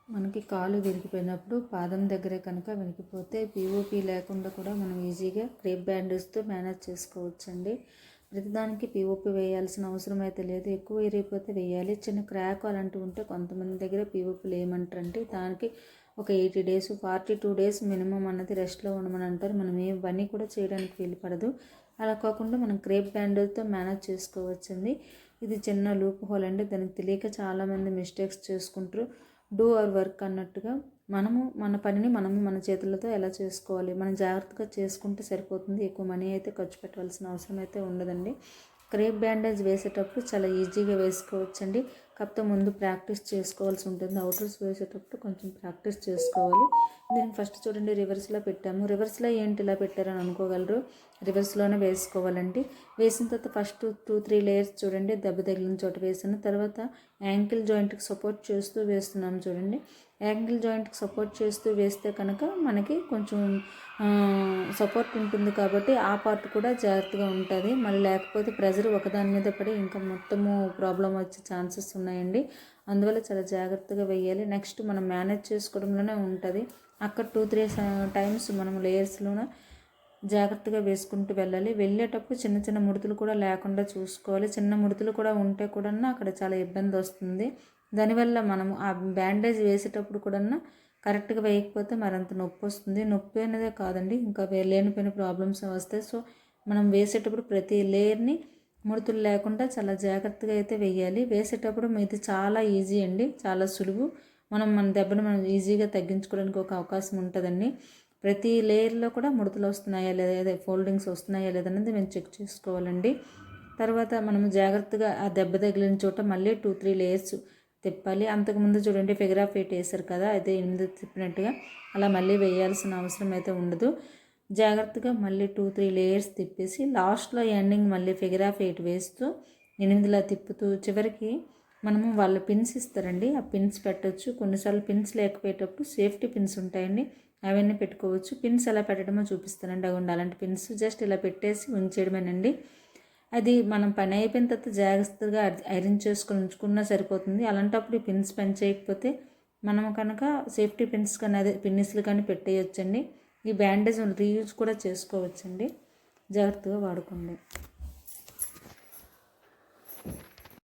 మనకి కాలు విరిగిపోయినప్పుడు పాదం దగ్గరే కనుక విరిగిపోతే పీఓపీ లేకుండా కూడా మనం ఈజీగా క్రేప్ బ్యాండేజ్తో మేనేజ్ చేసుకోవచ్చండి. ప్రతిదానికి పీఓపీ వేయాల్సిన అవసరం అయితే లేదు. ఎక్కువ విరిగిపోతే వేయాలి. చిన్న క్రాక్ అలాంటివి ఉంటే కొంతమంది దగ్గర పీఓపీలు ఏమంటారంటే దానికి ఒక 80 days 42 days మినిమం అన్నది రెస్ట్లో ఉండమని అంటారు. మనం ఏ పని కూడా చేయడానికి వీలు పడదు. అలా కాకుండా మనం క్రేప్ బ్యాండేజ్తో మేనేజ్ చేసుకోవచ్చండి. ఇది చిన్న లూప్ హోల్ అండి. దానికి తెలియక చాలామంది మిస్టేక్స్ చేసుకుంటారు. డూ అవర్ వర్క్ అన్నట్టుగా మనము మన పనిని మనము మన చేతులతో ఎలా చేసుకోవాలి, మనం జాగ్రత్తగా చేసుకుంటే సరిపోతుంది. ఎక్కువ మనీ అయితే ఖర్చు పెట్టవలసిన అవసరం అయితే ఉండదండి. క్రేప్ బ్యాండేజ్ వేసేటప్పుడు చాలా ఈజీగా వేసుకోవచ్చండి. కాకపోతే ముందు ప్రాక్టీస్ చేసుకోవాల్సి ఉంటుంది. అవుటర్స్ వేసేటప్పుడు కొంచెం ప్రాక్టీస్ చేసుకోవాలి. దీన్ని ఫస్ట్ చూడండి రివర్స్లో పెట్టాము. రివర్స్లో ఏంటి ఇలా పెట్టారని అనుకోగలరు. రివర్స్లోనే వేసుకోవాలండి. వేసిన తర్వాత ఫస్ట్ 2-3 లేయర్స్ చూడండి దెబ్బ తగిలిన చోట వేసాను. తర్వాత యాంకిల్ జాయింట్కి సపోర్ట్ చేస్తూ వేస్తున్నాము చూడండి. యాంకిల్ జాయింట్కి సపోర్ట్ చేస్తూ వేస్తే కనుక మనకి కొంచెం సపోర్ట్ ఉంటుంది కాబట్టి ఆ పార్ట్ కూడా జాగ్రత్తగా ఉంటుంది. మళ్ళీ లేకపోతే ప్రెజర్ ఒకదాని మీద పడి ఇంకా మొత్తము ప్రాబ్లం వచ్చే ఛాన్సెస్ ఉన్నాయండి. అందువల్ల చాలా జాగ్రత్తగా వేయాలి. నెక్స్ట్ మనం మేనేజ్ చేసుకోవడంలోనే ఉంటుంది. అక్కడ 2-3 times మనం లేయర్స్లోనే జాగ్రత్తగా వేసుకుంటూ వెళ్ళాలి. వెళ్ళేటప్పుడు చిన్న చిన్న ముడతలు కూడా లేకుండా చూసుకోవాలి. చిన్న ముడతలు కూడా ఉంటే కూడా అక్కడ చాలా ఇబ్బంది వస్తుంది. దానివల్ల మనము ఆ బ్యాండేజ్ వేసేటప్పుడు కూడా కరెక్ట్గా వేయకపోతే మరింత నొప్పి వస్తుంది. నొప్పి అనేదే కాదండి ఇంకా లేనిపోయిన ప్రాబ్లమ్స్ వస్తాయి. సో మనం వేసేటప్పుడు ప్రతి లేయర్ని ముడతలు లేకుండా చాలా జాగ్రత్తగా అయితే వేయాలి. వేసేటప్పుడు ఇది చాలా ఈజీ అండి, చాలా సులువు. మన దెబ్బను మనం ఈజీగా తగ్గించుకోవడానికి ఒక అవకాశం ఉంటుందండి. ప్రతి లేయర్లో కూడా ముడతలు వస్తున్నాయా లేదా, ఫోల్డింగ్స్ వస్తున్నాయా లేదన్నది మేము చెక్ చేసుకోవాలండి. తర్వాత మనము జాగ్రత్తగా ఆ దెబ్బ తగిలిన చోట మళ్ళీ 2-3 లేయర్స్ తిప్పాలి. అంతకుముందు చూడండి ఫిగర్ ఆఫ్ 8 వేసారు కదా, అయితే 8 తిప్పినట్టుగా అలా మళ్ళీ వేయాల్సిన అవసరం అయితే ఉండదు. జాగ్రత్తగా మళ్ళీ 2-3 లేయర్స్ తిప్పేసి లాస్ట్లో ఎండింగ్ మళ్ళీ ఫిగర్ ఆఫ్ 8 వేస్తూ 8లా తిప్పుతూ చివరికి మనము వాళ్ళ పిన్స్ ఇస్తారండి, ఆ పిన్స్ పెట్టవచ్చు. కొన్నిసార్లు పిన్స్ లేకపోయేటప్పుడు సేఫ్టీ పిన్స్ ఉంటాయండి, అవన్నీ పెట్టుకోవచ్చు. పిన్స్ ఎలా పెట్టడమో చూపిస్తానండి. అవి అలాంటి పిన్స్ జస్ట్ ఇలా పెట్టేసి ఉంచేయడమేనండి. అది మనం పని అయిపోయిన తర్వాత జాగ్రత్తగా ఐరన్ చేసుకొని ఉంచుకున్నా సరిపోతుంది. అలాంటప్పుడు ఈ పిన్స్ పని చేయకపోతే మనం కనుక సేఫ్టీ పిన్స్ కానీ అదే పిన్నిస్లు కానీ పెట్టేయచ్చండి. ఈ బ్యాండేజ్ రీయూజ్ కూడా చేసుకోవచ్చండి. జాగ్రత్తగా వాడుకోండి.